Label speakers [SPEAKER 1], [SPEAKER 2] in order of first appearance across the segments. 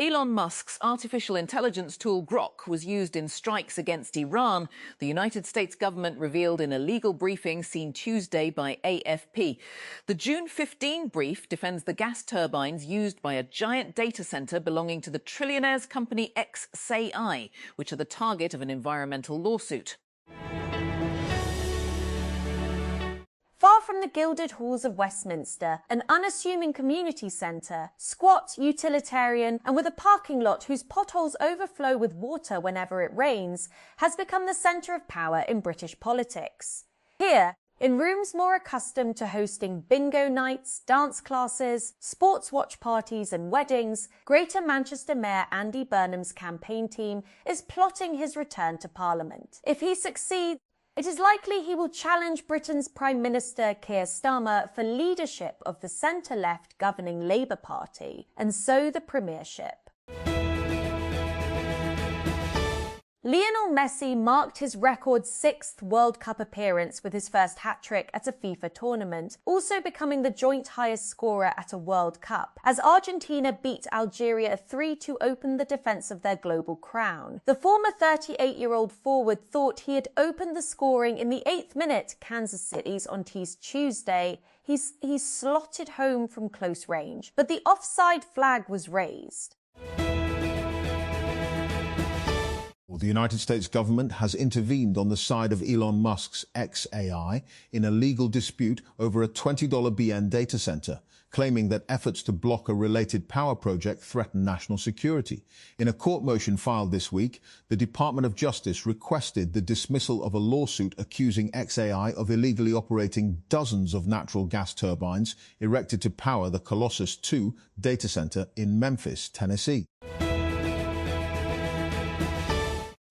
[SPEAKER 1] Elon Musk's artificial intelligence tool Grok was used in strikes against Iran, the United States government revealed in a legal briefing seen Tuesday by AFP. The June 15 brief defends the gas turbines used by a giant data centre belonging to the trillionaire's company xAI, which are the target of an environmental lawsuit.
[SPEAKER 2] Far from the gilded halls of Westminster, an unassuming community centre, squat, utilitarian, and with a parking lot whose potholes overflow with water whenever it rains, has become the centre of power in British politics. Here, in rooms more accustomed to hosting bingo nights, dance classes, sports watch parties and weddings, Greater Manchester Mayor Andy Burnham's campaign team is plotting his return to Parliament. If he succeeds, it is likely he will challenge Britain's Prime Minister Keir Starmer for leadership of the centre-left governing Labour Party, and so the premiership. Lionel Messi marked his record 6th World Cup appearance with his first hat-trick at a FIFA tournament, also becoming the joint highest scorer at a World Cup, as Argentina beat Algeria 3 to open the defence of their global crown. The former 38-year-old forward thought he had opened the scoring in the 8th minute Kansas City's on Tuesday. He slotted home from close range, but the offside flag was raised.
[SPEAKER 3] The United States government has intervened on the side of Elon Musk's xAI in a legal dispute over a $20 BN data center, claiming that efforts to block a related power project threaten national security. In a court motion filed this week, the Department of Justice requested the dismissal of a lawsuit accusing xAI of illegally operating dozens of natural gas turbines erected to power the Colossus II data center in Memphis, Tennessee.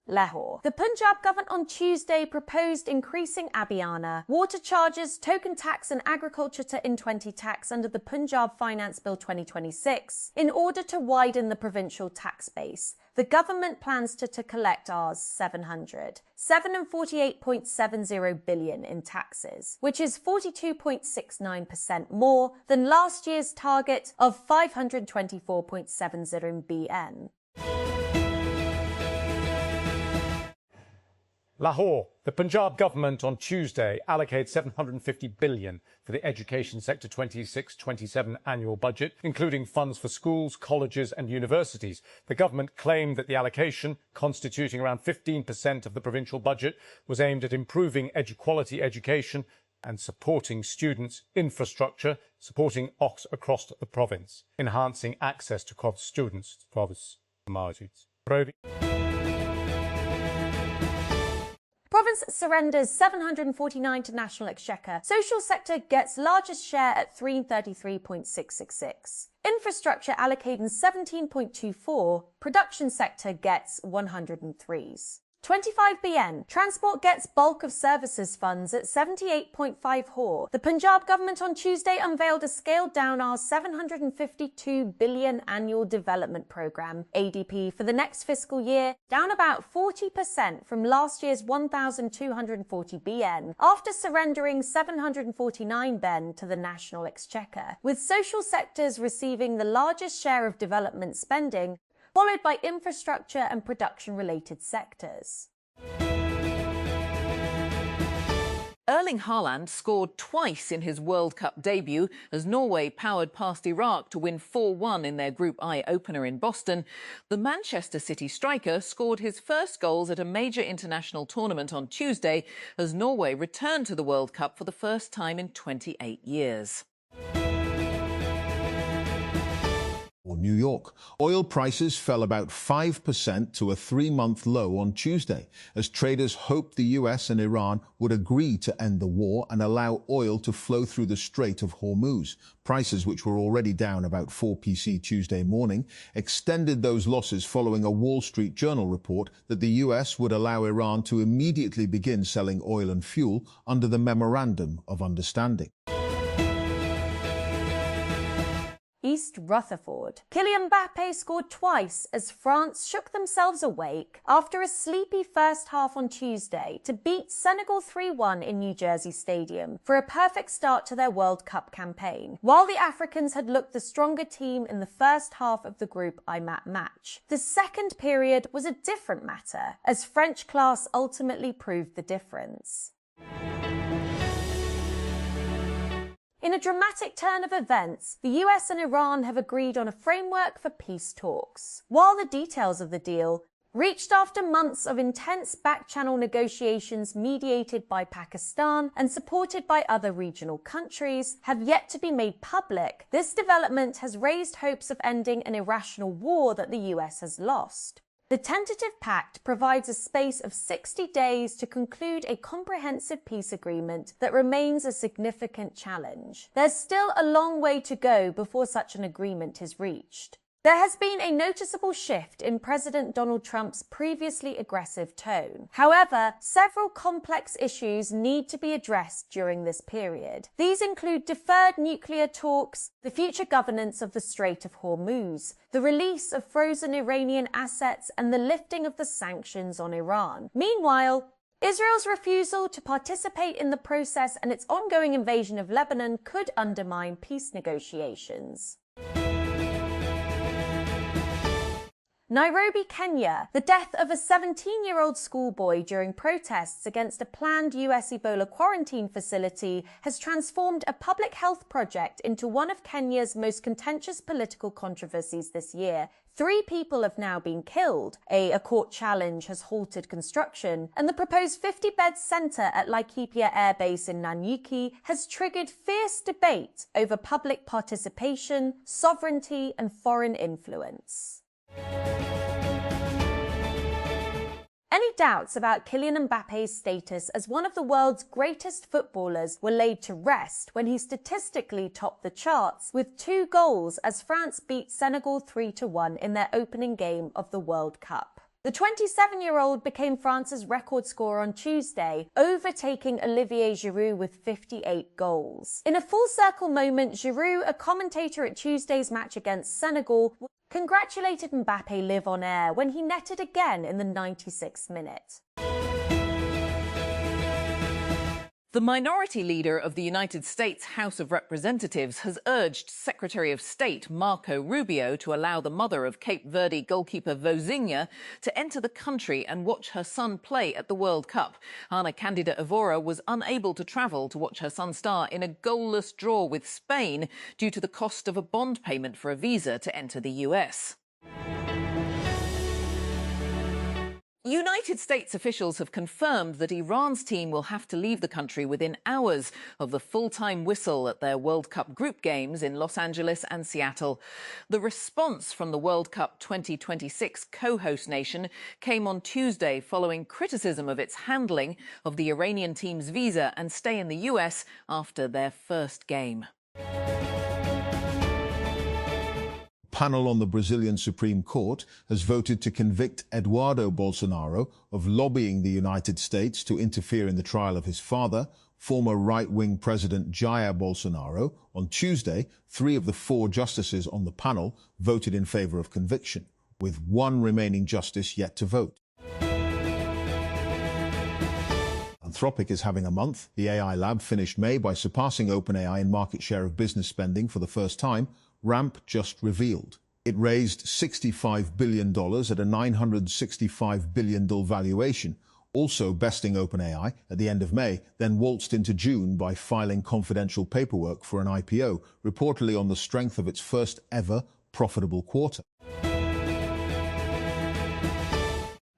[SPEAKER 2] Lahore. The Punjab government on Tuesday proposed increasing Abhiana, water charges, token tax and agriculture to in-20 tax under the Punjab Finance Bill 2026 in order to widen the provincial tax base. The government plans to collect Rs 748.70 billion in taxes, which is 42.69% more than last year's target of 524.70 BN.
[SPEAKER 4] Lahore. The Punjab government on Tuesday allocated $750 billion for the education sector 26-27 annual budget, including funds for schools, colleges and universities. The government claimed that the allocation, constituting around 15% of the provincial budget, was aimed at improving quality education and supporting students' infrastructure, supporting across the province, enhancing access to students' province.
[SPEAKER 2] Province surrenders 749 to National Exchequer. Social sector gets largest share at 333.666. Infrastructure allocating 17.24. Production sector gets 103s. 25 BN. Transport gets bulk of services funds at 78.54. The Punjab government on Tuesday unveiled a scaled-down R752 billion annual development programme, ADP, for the next fiscal year, down about 40% from last year's 1,240 BN, after surrendering 749 BN to the National Exchequer, with social sectors receiving the largest share of development spending, followed by infrastructure and production-related sectors.
[SPEAKER 1] Erling Haaland scored twice in his World Cup debut as Norway powered past Iraq to win 4-1 in their Group I opener in Boston. The Manchester City striker scored his first goals at a major international tournament on Tuesday as Norway returned to the World Cup for the first time in 28 years.
[SPEAKER 3] New York. Oil prices fell about 5% to a 3-month low on Tuesday, as traders hoped the US and Iran would agree to end the war and allow oil to flow through the Strait of Hormuz. Prices, which were already down about 4 PC Tuesday morning, extended those losses following a Wall Street Journal report that the US would allow Iran to immediately begin selling oil and fuel under the Memorandum of Understanding.
[SPEAKER 2] East Rutherford. Kylian Mbappe scored twice as France shook themselves awake after a sleepy first half on Tuesday to beat Senegal 3-1 in New Jersey Stadium for a perfect start to their World Cup campaign. While the Africans had looked the stronger team in the first half of the Group I match, the second period was a different matter, as French class ultimately proved the difference. In a dramatic turn of events, the US and Iran have agreed on a framework for peace talks. While the details of the deal, reached after months of intense back-channel negotiations mediated by Pakistan and supported by other regional countries, have yet to be made public, this development has raised hopes of ending an irrational war that the US has lost. The tentative pact provides a space of 60 days to conclude a comprehensive peace agreement that remains a significant challenge. There's still a long way to go before such an agreement is reached. There has been a noticeable shift in President Donald Trump's previously aggressive tone. However, several complex issues need to be addressed during this period. These include deferred nuclear talks, the future governance of the Strait of Hormuz, the release of frozen Iranian assets, and the lifting of the sanctions on Iran. Meanwhile, Israel's refusal to participate in the process and its ongoing invasion of Lebanon could undermine peace negotiations. Nairobi, Kenya. The death of a 17-year-old schoolboy during protests against a planned US Ebola quarantine facility has transformed a public health project into one of Kenya's most contentious political controversies this year. 3 people have now been killed, a court challenge has halted construction, and the proposed 50-bed centre at Laikipia Air Base in Nanyuki has triggered fierce debate over public participation, sovereignty, and foreign influence. Any doubts about Kylian Mbappe's status as one of the world's greatest footballers were laid to rest when he statistically topped the charts with 2 goals as France beat Senegal 3-1 in their opening game of the World Cup. The 27-year-old became France's record scorer on Tuesday, overtaking Olivier Giroud with 58 goals. In a full-circle moment, Giroud, a commentator at Tuesday's match against Senegal, congratulated Mbappe live on air when he netted again in the 96th minute.
[SPEAKER 1] The minority leader of the United States House of Representatives has urged Secretary of State Marco Rubio to allow the mother of Cape Verde goalkeeper Vozinha to enter the country and watch her son play at the World Cup. Ana Candida Evora was unable to travel to watch her son star in a goalless draw with Spain due to the cost of a bond payment for a visa to enter the US. United States officials have confirmed that Iran's team will have to leave the country within hours of the full-time whistle at their World Cup group games in Los Angeles and Seattle. The response from the World Cup 2026 co-host nation came on Tuesday following criticism of its handling of the Iranian team's visa and stay in the US after their first game.
[SPEAKER 3] Panel on the Brazilian Supreme Court has voted to convict Eduardo Bolsonaro of lobbying the United States to interfere in the trial of his father, former right-wing President Jair Bolsonaro. On Tuesday, 3 of the 4 justices on the panel voted in favor of conviction, with 1 remaining justice yet to vote. Anthropic is having a month. The AI lab finished May by surpassing OpenAI in market share of business spending for the first time. Ramp just revealed. It raised $65 billion at a $965 billion valuation, also besting OpenAI at the end of May, then waltzed into June by filing confidential paperwork for an IPO, reportedly on the strength of its first ever profitable quarter.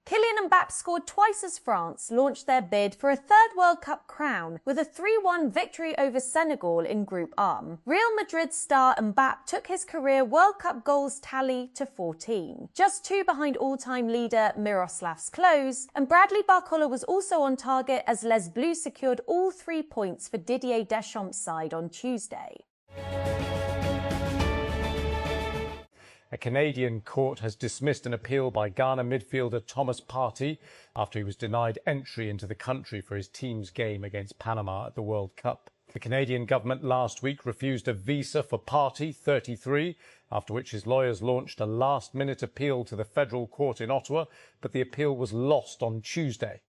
[SPEAKER 2] Kylian Mbappe scored twice as France launched their bid for a 3rd World Cup crown with a 3-1 victory over Senegal in Group A. Real Madrid star Mbappe took his career World Cup goals tally to 14, just 2 behind all-time leader Miroslav Klose, and Bradley Barcola was also on target as Les Bleus secured all 3 points for Didier Deschamps' side on Tuesday.
[SPEAKER 4] A Canadian court has dismissed an appeal by Ghana midfielder Thomas Partey after he was denied entry into the country for his team's game against Panama at the World Cup. The Canadian government last week refused a visa for Partey, 33, after which his lawyers launched a last-minute appeal to the federal court in Ottawa, but the appeal was lost on Tuesday.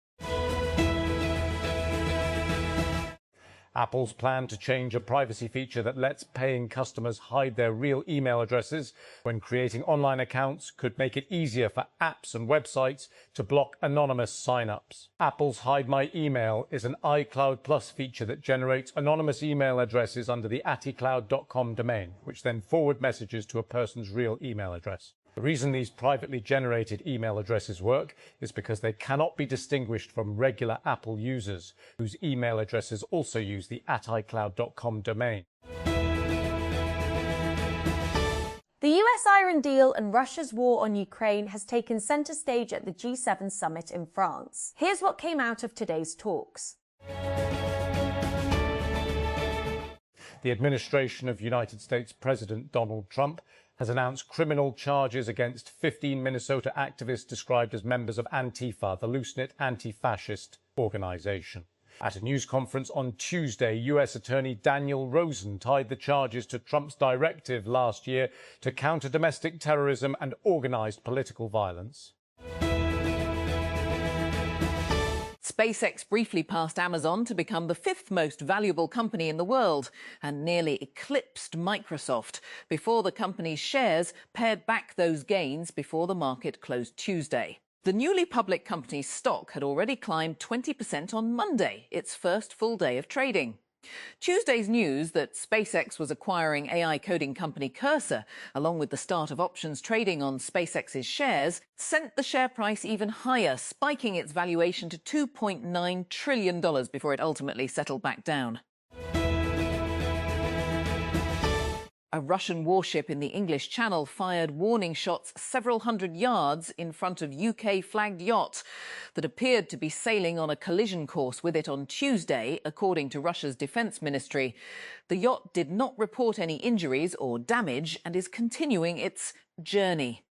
[SPEAKER 4] Apple's plan to change a privacy feature that lets paying customers hide their real email addresses when creating online accounts could make it easier for apps and websites to block anonymous sign-ups. Apple's Hide My Email is an iCloud Plus feature that generates anonymous email addresses under the @icloud.com domain, which then forward messages to a person's real email address. The reason these privately generated email addresses work is because they cannot be distinguished from regular Apple users, whose email addresses also use the @icloud.com domain.
[SPEAKER 2] The US Iran deal and Russia's war on Ukraine has taken centre stage at the G7 summit in France. Here's what came out of today's talks.
[SPEAKER 4] The administration of United States President Donald Trump has announced criminal charges against 15 Minnesota activists described as members of Antifa, the loose-knit anti-fascist organization. At a news conference on Tuesday, U.S. Attorney Daniel Rosen tied the charges to Trump's directive last year to counter domestic terrorism and organized political violence.
[SPEAKER 1] SpaceX briefly passed Amazon to become the fifth most valuable company in the world and nearly eclipsed Microsoft before the company's shares pared back those gains before the market closed Tuesday. The newly public company's stock had already climbed 20% on Monday, its first full day of trading. Tuesday's news that SpaceX was acquiring AI coding company Cursor, along with the start of options trading on SpaceX's shares, sent the share price even higher, spiking its valuation to $2.9 trillion before it ultimately settled back down. A Russian warship in the English Channel fired warning shots several hundred yards in front of UK-flagged yacht that appeared to be sailing on a collision course with it on Tuesday, according to Russia's defence ministry. The yacht did not report any injuries or damage and is continuing its journey.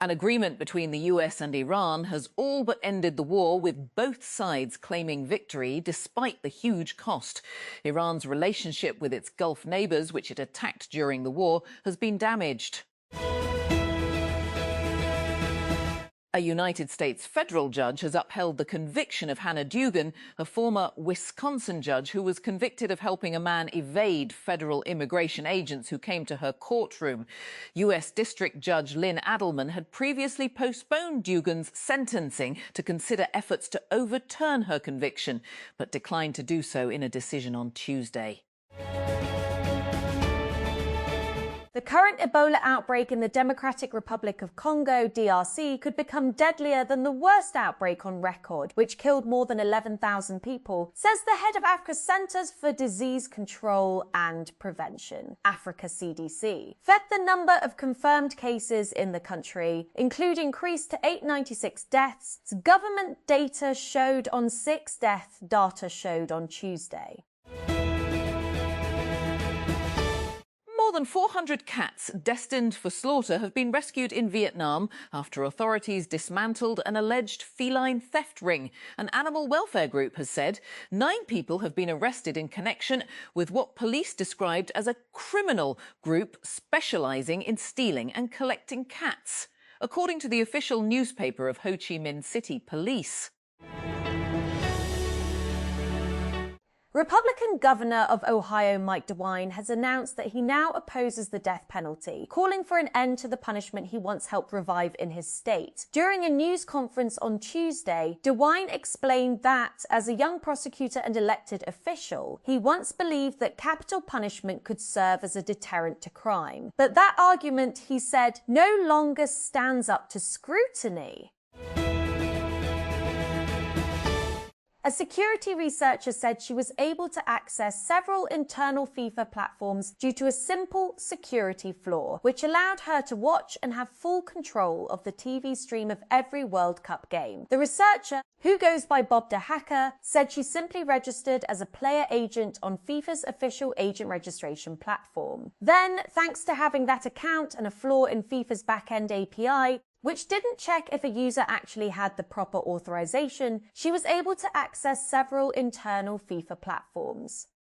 [SPEAKER 1] An agreement between the US and Iran has all but ended the war, with both sides claiming victory despite the huge cost. Iran's relationship with its Gulf neighbours, which it attacked during the war, has been damaged. A United States federal judge has upheld the conviction of Hannah Dugan, a former Wisconsin judge who was convicted of helping a man evade federal immigration agents who came to her courtroom. U.S. District Judge Lynn Adelman had previously postponed Dugan's sentencing to consider efforts to overturn her conviction, but declined to do so in a decision on Tuesday.
[SPEAKER 2] The current Ebola outbreak in the Democratic Republic of Congo, DRC, could become deadlier than the worst outbreak on record, which killed more than 11,000 people, says the head of Africa's Centers for Disease Control and Prevention, Africa CDC. The number of confirmed cases in the country, including increased to 896 deaths. Government data showed on 6 deaths, data showed on Tuesday.
[SPEAKER 1] More than 400 cats destined for slaughter have been rescued in Vietnam after authorities dismantled an alleged feline theft ring. An animal welfare group has said 9 people have been arrested in connection with what police described as a criminal group specialising in stealing and collecting cats, according to the official newspaper of Ho Chi Minh City Police.
[SPEAKER 2] Republican Governor of Ohio Mike DeWine has announced that he now opposes the death penalty, calling for an end to the punishment he once helped revive in his state. During a news conference on Tuesday, DeWine explained that, as a young prosecutor and elected official, he once believed that capital punishment could serve as a deterrent to crime. But that argument, he said, no longer stands up to scrutiny. A security researcher said she was able to access several internal FIFA platforms due to a simple security flaw, which allowed her to watch and have full control of the TV stream of every World Cup game. The researcher, who goes by Bob the Hacker, said she simply registered as a player agent on FIFA's official agent registration platform. Then, thanks to having that account and a flaw in FIFA's back-end API, which didn't check if a user actually had the proper authorization, she was able to access several internal FIFA platforms.